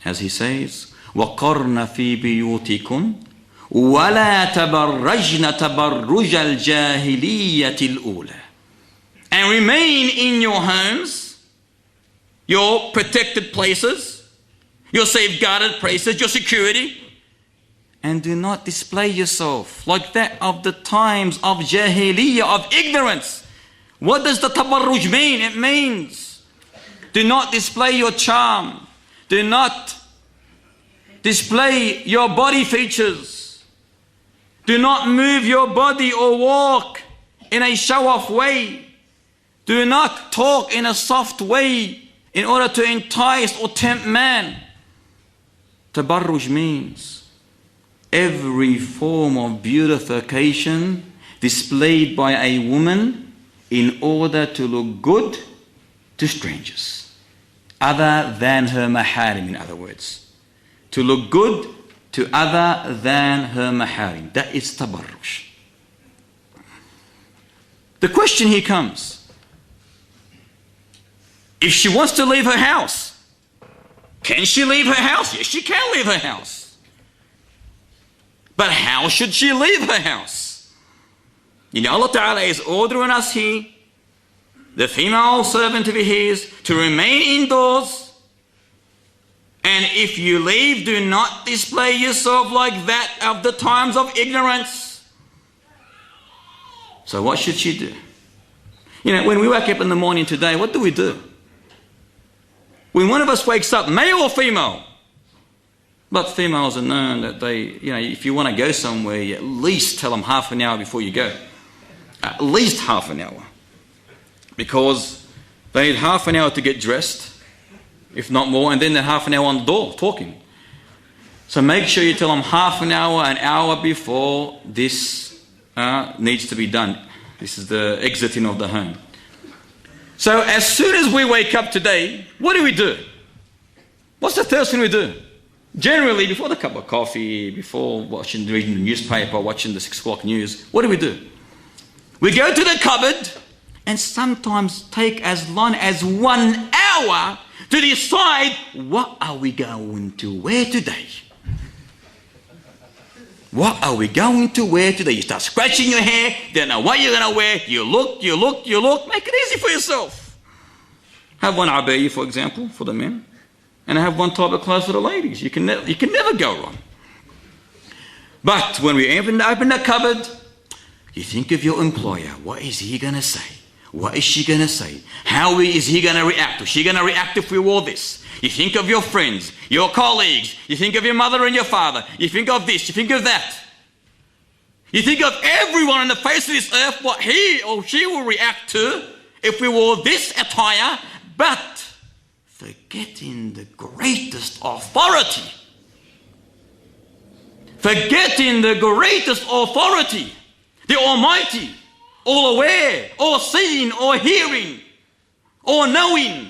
As he says, وَقَرْنَ فِي بِيُوتِكُمْ وَلَا تَبَرَّجْنَ تَبَرُّجَ الْجَاهِلِيَّةِ الْأُولَى. And remain in your homes, your protected places, your safeguarded places, your security, and do not display yourself like that of the times of jahiliyyah, of ignorance. What does the tabarruj mean? It means do not display your charm. Do not display your body features. Do not move your body or walk in a show-off way. Do not talk in a soft way in order to entice or tempt man. Tabarruj means every form of beautification displayed by a woman in order to look good to strangers, other than her maharim, in other words. To look good to other than her maharim. That is tabarruj. The question here comes, if she wants to leave her house, can she leave her house? Yes, she can leave her house. But how should she leave her house? You know, Allah Ta'ala is ordering us here, the female servant of His, to remain indoors. And if you leave, do not display yourself like that of the times of ignorance. So what should she do? You know, when we wake up in the morning today, what do? When one of us wakes up, male or female, but females are known that they, you know, if you want to go somewhere, you at least tell them half an hour before you go. At least half an hour. Because they need half an hour to get dressed, if not more, and then they're half an hour on the door talking. So make sure you tell them half an hour before this needs to be done. This is the exiting of the home. So as soon as we wake up today, what do? What's the first thing we do? Generally, before the cup of coffee, before reading the newspaper, watching the 6 o'clock news, what do? We go to the cupboard and sometimes take as long as 1 hour to decide what are we going to wear today. What are we going to wear today? You start scratching your hair, don't know what you're going to wear, you look. Make it easy for yourself. Have one abaya, for example, for the men. And I have one type of clothes for the ladies. You can never go wrong. But when we open the cupboard, you think of your employer. What is he going to say? What is she going to say? How is he going to react? Is she going to react if we wore this? You think of your friends, your colleagues. You think of your mother and your father. You think of this. You think of that. You think of everyone on the face of this earth, what he or she will react to if we wore this attire. But forgetting the greatest authority. Forgetting the greatest authority, the Almighty, all aware, all seeing, all hearing, all knowing.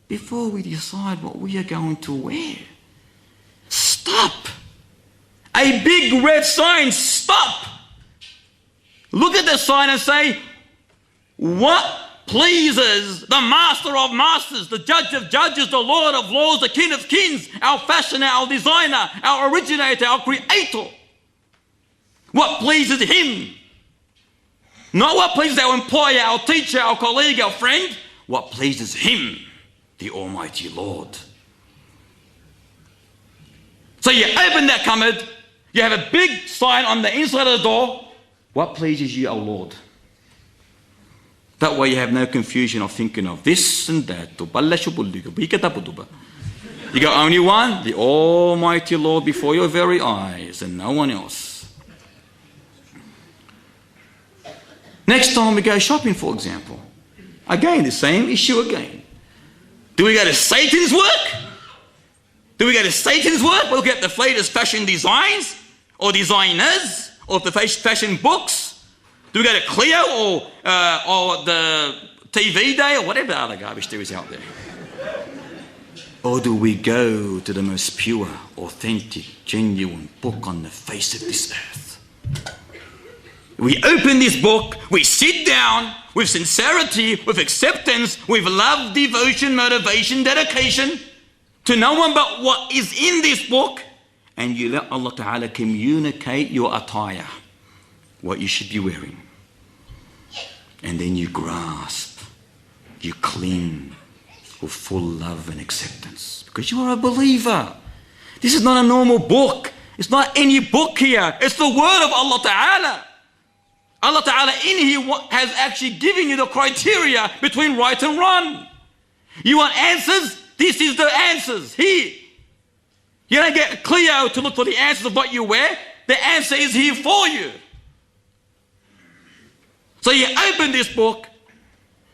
Before we decide what we are going to wear, stop. A big red sign, stop. Look at the sign and say, what pleases the Master of Masters, the Judge of Judges, the Lord of Lords, the King of Kings, our fashioner, our designer, our originator, our creator. What pleases him? Not what pleases our employer, our teacher, our colleague, our friend. What pleases him, the Almighty Lord. So you open that cupboard, you have a big sign on the inside of the door. What pleases you, our Lord? That way you have no confusion of thinking of this and that. You got only one, the Almighty Lord before your very eyes and no one else. Next time we go shopping, for example. Again, the same issue again. Do we go to Satan's work? Do we go to Satan's work? We'll get the latest fashion designs or designers or the fashion books. Do we go to Clio or the TV Day or whatever other garbage there is out there? Or do we go to the most pure, authentic, genuine book on the face of this earth? We open this book, we sit down with sincerity, with acceptance, with love, devotion, motivation, dedication, to no one but what is in this book, and you let Allah Ta'ala communicate your attire, what you should be wearing. And then you grasp, you cling with full love and acceptance, because you are a believer. This is not a normal book. It's not any book here. It's the word of Allah Ta'ala. Allah Ta'ala in here has actually given you the criteria between right and wrong. You want answers? This is the answers here. You don't get Clio to look for the answers of what you wear. The answer is here for you. So you open this book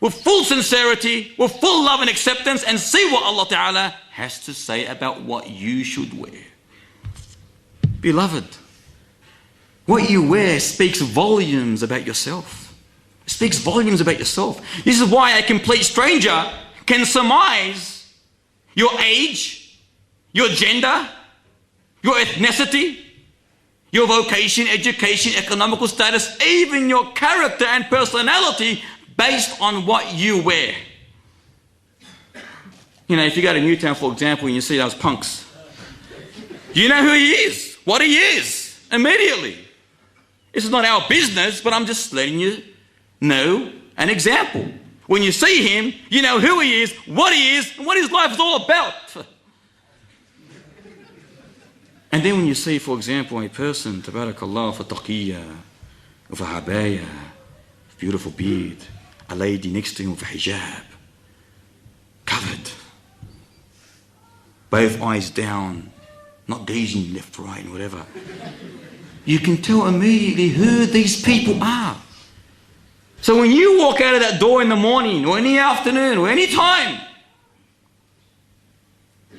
with full sincerity, with full love and acceptance, and see what Allah Ta'ala has to say about what you should wear. Beloved, what you wear speaks volumes about yourself. It speaks volumes about yourself. This is why a complete stranger can surmise your age, your gender, your ethnicity, your vocation, education, economical status, even your character and personality based on what you wear. You know, if you go to Newtown, for example, and you see those punks, you know who he is, what he is, immediately. This is not our business, but I'm just letting you know an example. When you see him, you know who he is, and what his life is all about. And then when you see, for example, a person, tabarakallah, with a taqiyya, with a habaya, beautiful beard, a lady next to him with a hijab, covered, both eyes down, not gazing left, right, and whatever, you can tell immediately who these people are. So when you walk out of that door in the morning, or in the afternoon, or any time,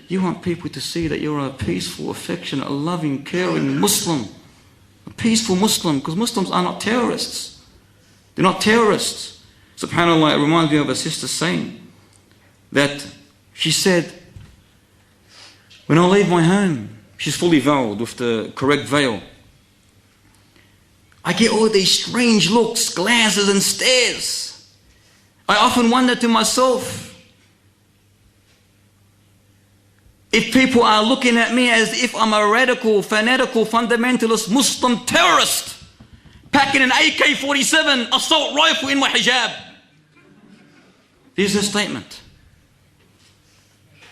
you want people to see that you're a peaceful, affectionate, loving, caring Muslim. A peaceful Muslim, because Muslims are not terrorists. They're not terrorists. SubhanAllah, it reminds me of a sister saying that she said, when I leave my home, she's fully veiled with the correct veil, I get all these strange looks, glances and stares. I often wonder to myself, if people are looking at me as if I'm a radical, fanatical, fundamentalist Muslim terrorist, packing an AK-47 assault rifle in my hijab. This is a statement.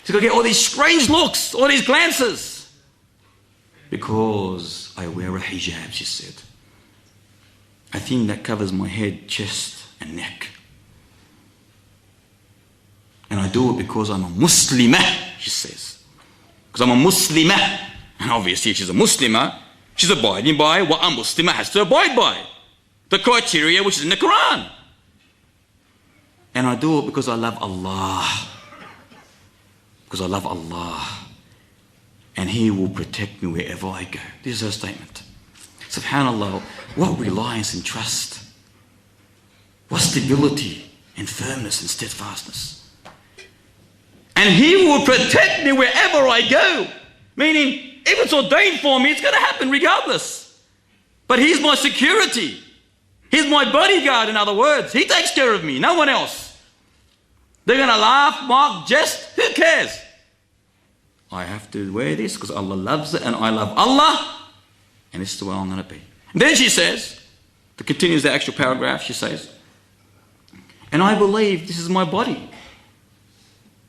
She's going to get all these strange looks, all these glances, because I wear a hijab, she said. I think that covers my head, chest and neck. And I do it because I'm a Muslimah, she says. Because I'm a Muslimah. And obviously if she's a Muslimah, she's abiding by what a Muslimah has to abide by. The criteria which is in the Quran. And I do it because I love Allah. Because I love Allah. And He will protect me wherever I go. This is her statement. SubhanAllah, what reliance and trust. What stability and firmness and steadfastness. And He will protect me wherever I go. Meaning, if it's ordained for me, it's going to happen regardless. But He's my security. He's my bodyguard, in other words. He takes care of me, no one else. They're going to laugh, mock, jest, who cares? I have to wear this because Allah loves it and I love Allah. And this is the way I'm going to be. And then she says, to continue the actual paragraph, she says, and I believe this is my body.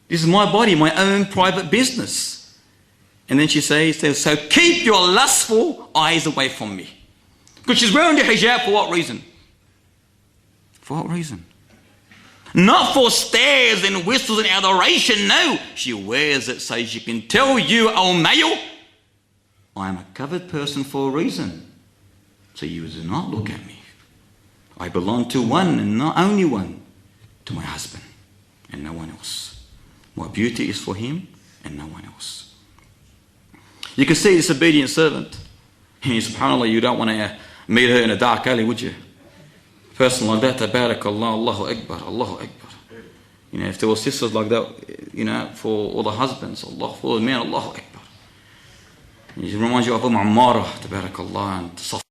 This is my body, my own private business. And then she says, so keep your lustful eyes away from me. Because she's wearing the hijab for what reason? For what reason? Not for stares and whistles and adoration, no. She wears it so she can tell you, oh male, I am a covered person for a reason. So you do not look at me. I belong to one and not only one, to my husband and no one else. My beauty is for him and no one else. You can see this obedient servant. And subhanAllah, you don't want to meet her in a dark alley, would you? A person like that, tabarakallah, Allahu Akbar, Allahu Akbar. You know, if there were sisters like that, you know, for all the husbands, Allah, for the men, Allahu Akbar. It reminds you of Ammara, tabarakallah, and